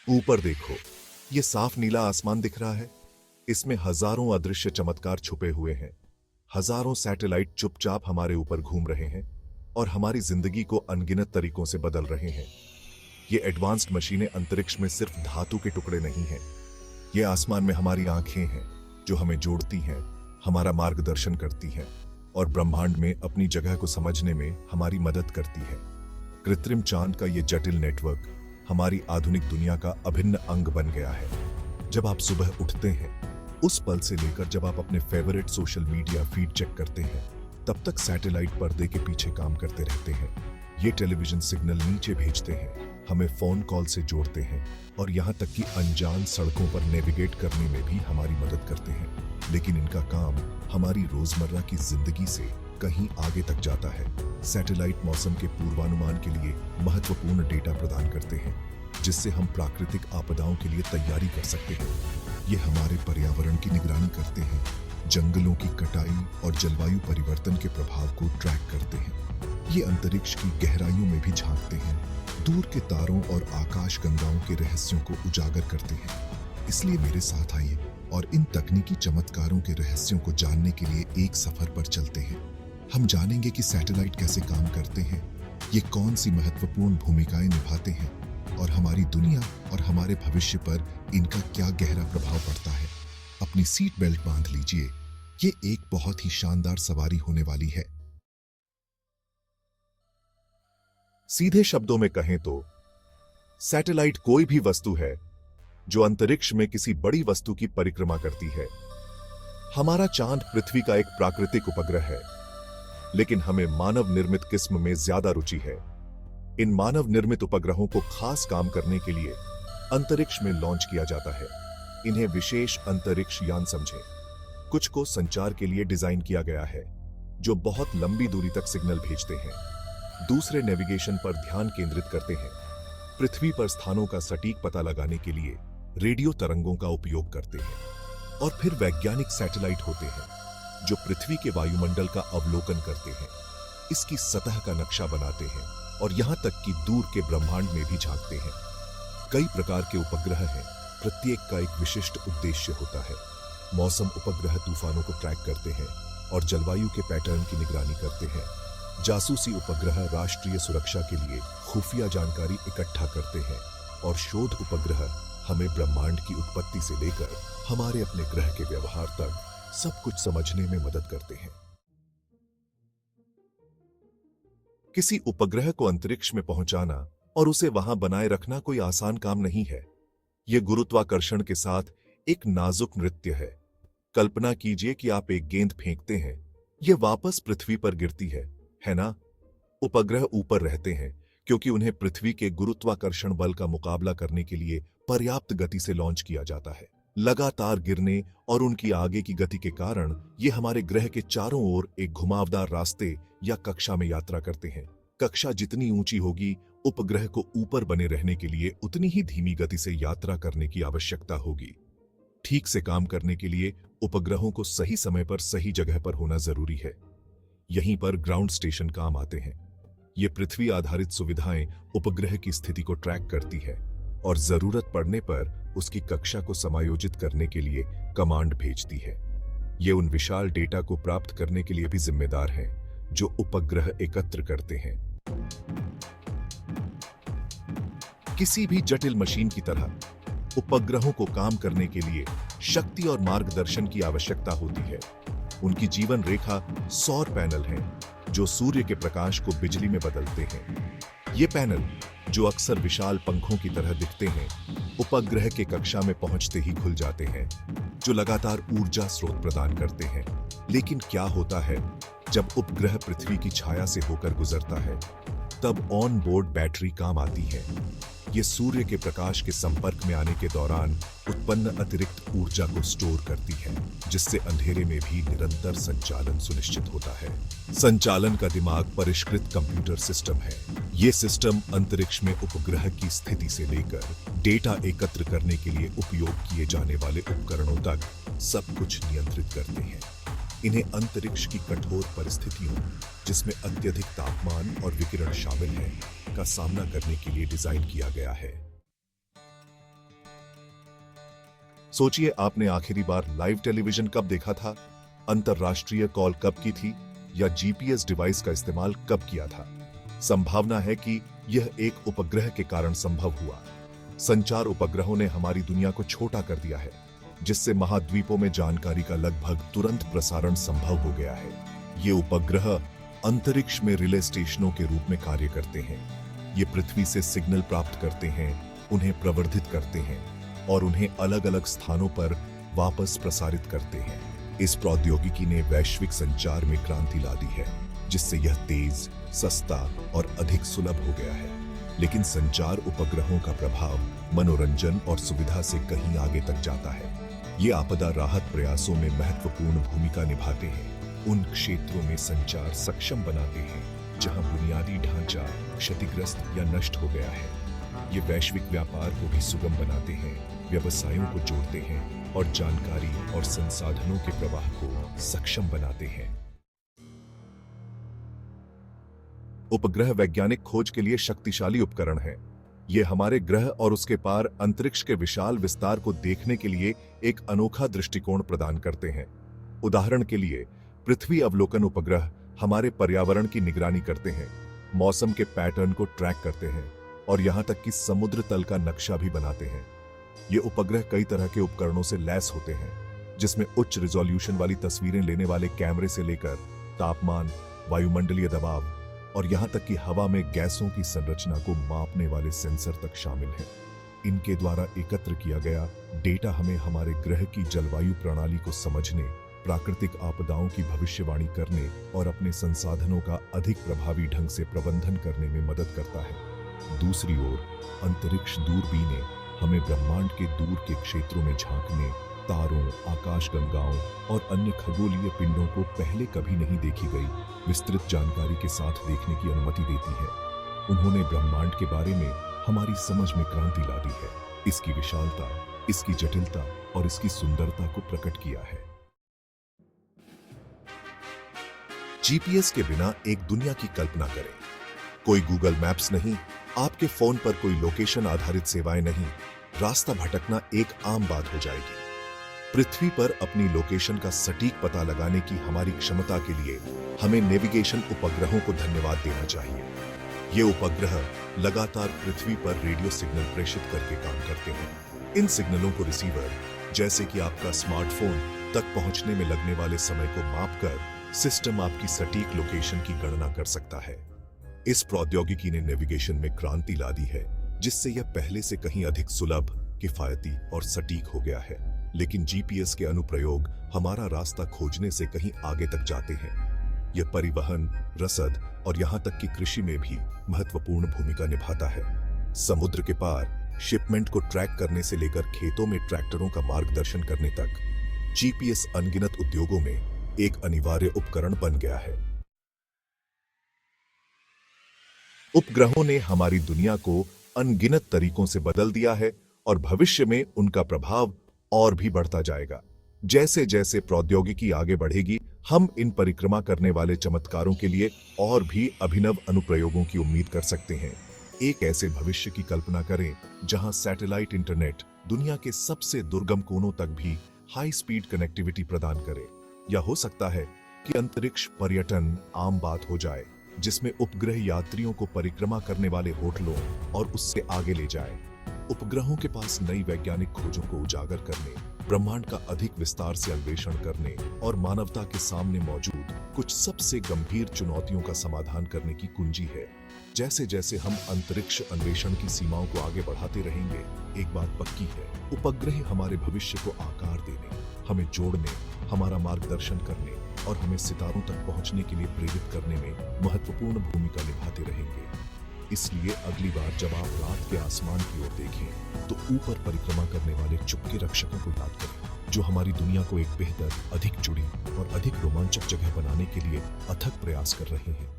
ऊपर देखो, ये साफ नीला आसमान दिख रहा है। इसमें हजारों अदृश्य चमत्कार छुपे हुए हैं। हजारों सैटेलाइट चुपचाप हमारे ऊपर घूम रहे हैं और हमारी जिंदगी को अनगिनत तरीकों से बदल रहे हैं। ये एडवांस्ड मशीनें अंतरिक्ष में सिर्फ धातु के टुकड़े नहीं हैं। ये आसमान में हमारी आंखें हैं जो हमें जोड़ती हैं, हमारा मार्गदर्शन करती हैं और ब्रह्मांड में अपनी जगह को समझने में हमारी मदद करती है। कृत्रिम चांद का ये जटिल नेटवर्क हमारी आधुनिक दुनिया का अभिन्न अंग बन गया है। जब आप सुबह उठते हैं, उस पल से लेकर जब आप अपने favourite social media feed check करते हैं, तब तक सैटेलाइट पर्दे के पीछे काम करते रहते हैं। ये टेलीविजन सिग्नल नीचे भेजते हैं, हमें फोन कॉल से जोड़ते हैं और यहाँ तक कि अनजान सड़कों पर नेविगेट करने में भी हमारी मदद करते हैं। लेकिन इनका काम हमारी रोजमर्रा की जिंदगी से कहीं आगे तक जाता है। सैटेलाइट मौसम के पूर्वानुमान के लिए महत्वपूर्ण डेटा प्रदान करते हैं, जिससे हम प्राकृतिक आपदाओं के लिए तैयारी कर सकते हैं। ये हमारे पर्यावरण की निगरानी करते हैं, जंगलों की कटाई और जलवायु परिवर्तन के प्रभाव को ट्रैक करते हैं। ये अंतरिक्ष की गहराइयों में भी झांकते हैं, दूर के तारों और आकाश गंगाओं के रहस्यों को उजागर करते हैं। इसलिए मेरे साथ आइए और इन तकनीकी चमत्कारों के रहस्यों को जानने के लिए एक सफर पर चलते हैं। हम जानेंगे कि सैटेलाइट कैसे काम करते हैं, ये कौन सी महत्वपूर्ण भूमिकाएं निभाते हैं और हमारी दुनिया और हमारे भविष्य पर इनका क्या गहरा प्रभाव पड़ता है। अपनी सीट बेल्ट बांध लीजिए, ये एक बहुत ही शानदार सवारी होने वाली है। सीधे शब्दों में कहें तो सैटेलाइट कोई भी वस्तु है जो अंतरिक्ष में किसी बड़ी वस्तु की परिक्रमा करती है। हमारा चांद पृथ्वी का एक प्राकृतिक उपग्रह है, लेकिन हमें मानव निर्मित किस्म में ज्यादा रुचि है। इन मानव निर्मित उपग्रहों को खास काम करने के लिए अंतरिक्ष में लॉन्च किया जाता है। इन्हें विशेष अंतरिक्ष यान समझें। कुछ को संचार के लिए डिजाइन किया गया है, जो बहुत लंबी दूरी तक सिग्नल भेजते हैं। दूसरे नेविगेशन पर ध्यान केंद्रित करते हैं। पृथ्वी पर स्थानों का सटीक पता लगाने के लिए रेडियो तरंगों का उपयोग करते हैं। और फिर वैज्ञानिक सैटेलाइट होते हैं जो पृथ्वी के वायुमंडल का अवलोकन करते हैं, इसकी सतह का नक्शा बनाते हैं और यहां तक कि दूर के ब्रह्मांड में भी झांकते हैं। कई प्रकार के उपग्रह हैं, प्रत्येक का एक विशिष्ट उद्देश्य होता है। मौसम उपग्रह तूफानों को ट्रैक करते हैं और जलवायु के पैटर्न की निगरानी करते हैं। जासूसी उपग्रह राष्ट्रीय सुरक्षा के लिए खुफिया जानकारी इकट्ठा करते हैं और शोध उपग्रह हमें ब्रह्मांड की उत्पत्ति से लेकर हमारे अपने ग्रह के व्यवहार तक सब कुछ समझने में मदद करते हैं। किसी उपग्रह को अंतरिक्ष में पहुंचाना और उसे वहां बनाए रखना कोई आसान काम नहीं है। यह गुरुत्वाकर्षण के साथ एक नाजुक नृत्य है। कल्पना कीजिए कि आप एक गेंद फेंकते हैं, यह वापस पृथ्वी पर गिरती है ना? उपग्रह ऊपर रहते हैं क्योंकि उन्हें पृथ्वी के गुरुत्वाकर्षण बल का मुकाबला करने के लिए पर्याप्त गति से लॉन्च किया जाता है। लगातार गिरने और उनकी आगे की गति के कारण ये हमारे ग्रह के चारों ओर एक घुमावदार रास्ते या कक्षा में यात्रा करते हैं। कक्षा जितनी ऊंची होगी, उपग्रह को ऊपर बने रहने के लिए उतनी ही धीमी गति से यात्रा करने की आवश्यकता होगी। ठीक से काम करने के लिए उपग्रहों को सही समय पर सही जगह पर होना जरूरी है। यहीं पर ग्राउंड स्टेशन काम आते हैं। ये पृथ्वी आधारित सुविधाएं उपग्रह की स्थिति को ट्रैक करती है और जरूरत पड़ने पर उसकी कक्षा को समायोजित करने के लिए कमांड भेजती है। ये उन विशाल डेटा को प्राप्त करने के लिए भी जिम्मेदार हैं जो उपग्रह एकत्र करते हैं। किसी भी जटिल मशीन की तरह उपग्रहों को काम करने के लिए शक्ति और मार्गदर्शन की आवश्यकता होती है। उनकी जीवन रेखा सौर पैनल हैं जो सूर्य के प्रकाश को बिजली में बदलते हैं। ये पैनल, जो अक्सर विशाल पंखों की तरह दिखते हैं, उपग्रह के कक्षा में पहुंचते ही खुल जाते हैं, जो लगातार ऊर्जा स्रोत प्रदान करते हैं। लेकिन क्या होता है जब उपग्रह पृथ्वी की छाया से होकर गुजरता है? तब ऑन बोर्ड बैटरी काम आती है। ये सूर्य के प्रकाश के संपर्क में आने के दौरान उत्पन्न अतिरिक्त ऊर्जा को स्टोर करती है, जिससे अंधेरे में भी निरंतर संचालन सुनिश्चित होता है। संचालन का दिमाग परिष्कृत कंप्यूटर सिस्टम है। ये सिस्टम अंतरिक्ष में उपग्रह की स्थिति से लेकर डेटा एकत्र करने के लिए उपयोग किए जाने वाले उपकरणों तक सब कुछ नियंत्रित करते हैं। इन्हें अंतरिक्ष की कठोर परिस्थितियों, जिसमें अत्यधिक तापमान और विकिरण शामिल है, का सामना करने के लिए डिजाइन किया गया है। सोचिए, आपने आखिरी बार लाइव टेलीविजन कब देखा था, अंतरराष्ट्रीय कॉल कब की थी, या जीपीएस डिवाइस का इस्तेमाल कब किया था। संभावना है कि यह एक उपग्रह के कारण संभव हुआ। संचार उपग्रहों ने हमारी दुनिया को छोटा कर दिया है, जिससे महाद्वीपों में जानकारी का लगभग तुरंत प्रसारण संभव हो गया है। ये उपग्रह अंतरिक्ष में रिले स्टेशनों के रूप में कार्य करते हैं। ये पृथ्वी से सिग्नल प्राप्त करते हैं, उन्हें प्रवर्धित करते हैं और उन्हें अलग अलग स्थानों पर वापस प्रसारित करते हैं। इस प्रौद्योगिकी ने वैश्विक संचार में क्रांति ला दी है, जिससे यह तेज, सस्ता और अधिक सुलभ हो गया है। लेकिन संचार उपग्रहों का प्रभाव मनोरंजन और सुविधा से कहीं आगे तक जाता है। ये आपदा राहत प्रयासों में महत्वपूर्ण भूमिका निभाते हैं। उन क्षेत्रों में संचार सक्षम बनाते हैं जहां बुनियादी ढांचा क्षतिग्रस्त या नष्ट हो गया है। ये वैश्विक व्यापार को भी सुगम बनाते हैं, व्यवसायों को जोड़ते हैं और जानकारी और संसाधनों के प्रवाह को सक्षम बनाते हैं। उपग्रह वैज्ञानिक खोज के लिए शक्तिशाली उपकरण है। ये हमारे ग्रह और उसके पार अंतरिक्ष के विशाल विस्तार को देखने के लिए एक अनोखा दृष्टिकोण प्रदान करते हैं। उदाहरण के लिए, पृथ्वी अवलोकन उपग्रह हमारे पर्यावरण की निगरानी करते हैं, मौसम के पैटर्न को ट्रैक करते हैं और यहां तक कि समुद्र तल का नक्शा भी बनाते हैं। ये उपग्रह कई तरह के उपकरणों से लैस होते हैं, जिसमें उच्च रिजोल्यूशन वाली तस्वीरें लेने वाले कैमरे से लेकर तापमान, वायुमंडलीय दबाव और यहां तक कि हवा में गैसों की संरचना को मापने वाले सेंसर तक शामिल हैं। इनके द्वारा एकत्र किया गया डेटा हमें हमारे ग्रह की जलवायु प्रणाली को समझने, प्राकृतिक आपदाओं की भविष्यवाणी करने और अपने संसाधनों का अधिक प्रभावी ढंग से प्रबंधन करने में मदद करता है। दूसरी ओर, अंतरिक्ष दूरबीनें हमें ब्रह्मांड के दूर के क्षेत्रों में झांकने, तारों, आकाशगंगाओं और अन्य खगोलीय पिंडों को पहले कभी नहीं देखी गई विस्तृत जानकारी के साथ देखने की अनुमति देती है। उन्होंने ब्रह्मांड के बारे में हमारी समझ में क्रांति ला दी है, इसकी विशालता, इसकी जटिलता और इसकी सुंदरता को प्रकट किया है। जीपीएस के बिना एक दुनिया की कल्पना करें। कोई गूगल मैप्स नहीं, आपके फोन पर कोई लोकेशन आधारित सेवाएं नहीं, रास्ता भटकना एक आम बात हो जाएगी। पृथ्वी पर अपनी लोकेशन का सटीक पता लगाने की हमारी क्षमता के लिए हमें नेविगेशन उपग्रहों को धन्यवाद देना चाहिए। ये उपग्रह लगातार पृथ्वी पर रेडियो सिग्नल प्रेषित करके काम करते हैं। इन सिग्नलों को रिसीवर, जैसे कि आपका स्मार्टफोन, तक पहुंचने में लगने वाले समय को मापकर सिस्टम आपकी सटीक लोकेशन की गणना कर सकता है। इस प्रौद्योगिकी ने नेविगेशन में क्रांति ला दी है, जिससे यह पहले से कहीं अधिक सुलभ, किफायती और सटीक हो गया है। लेकिन जीपीएस के अनुप्रयोग हमारा रास्ता खोजने से कहीं आगे तक जाते हैं। यह परिवहन, रसद और यहां तक कि कृषि में भी महत्वपूर्ण भूमिका निभाता है। समुद्र के पार शिपमेंट को ट्रैक करने से लेकर खेतों में ट्रैक्टरों का मार्गदर्शन करने तक, जीपीएस अनगिनत उद्योगों में एक अनिवार्य उपकरण बन गया है। उपग्रहों ने हमारी दुनिया को अनगिनत तरीकों से बदल दिया है और भविष्य में उनका प्रभाव और भी बढ़ता जाएगा। जैसे जैसे प्रौद्योगिकी आगे बढ़ेगी, हम इन परिक्रमा करने वाले चमत्कारों के लिए और भी अभिनव अनुप्रयोगों की उम्मीद कर सकते हैं। एक ऐसे भविष्य की कल्पना करें जहां सैटेलाइट इंटरनेट दुनिया के सबसे दुर्गम कोनों तक भी हाई स्पीड कनेक्टिविटी प्रदान करे। या हो सकता है कि अंतरिक्ष पर्यटन आम बात हो जाए, जिसमें उपग्रह यात्रियों को परिक्रमा करने वाले होटलों और उससे आगे ले जाए। उपग्रहों के पास नई वैज्ञानिक खोजों को उजागर करने, ब्रह्मांड का अधिक विस्तार से अन्वेषण करने और मानवता के सामने मौजूद कुछ सबसे गंभीर चुनौतियों का समाधान करने की कुंजी है। जैसे जैसे हम अंतरिक्ष अन्वेषण की सीमाओं को आगे बढ़ाते रहेंगे, एक बात पक्की है, उपग्रह हमारे भविष्य को आकार देने, हमें जोड़ने, हमारा मार्गदर्शन करने और हमें सितारों तक पहुंचने के लिए प्रेरित करने में महत्वपूर्ण भूमिका निभाते रहेंगे। इसलिए अगली बार जब आप रात के आसमान की ओर देखें, तो ऊपर परिक्रमा करने वाले चुपके रक्षकों को याद करें, जो हमारी दुनिया को एक बेहतर, अधिक जुड़ी और अधिक रोमांचक जगह बनाने के लिए अथक प्रयास कर रहे हैं।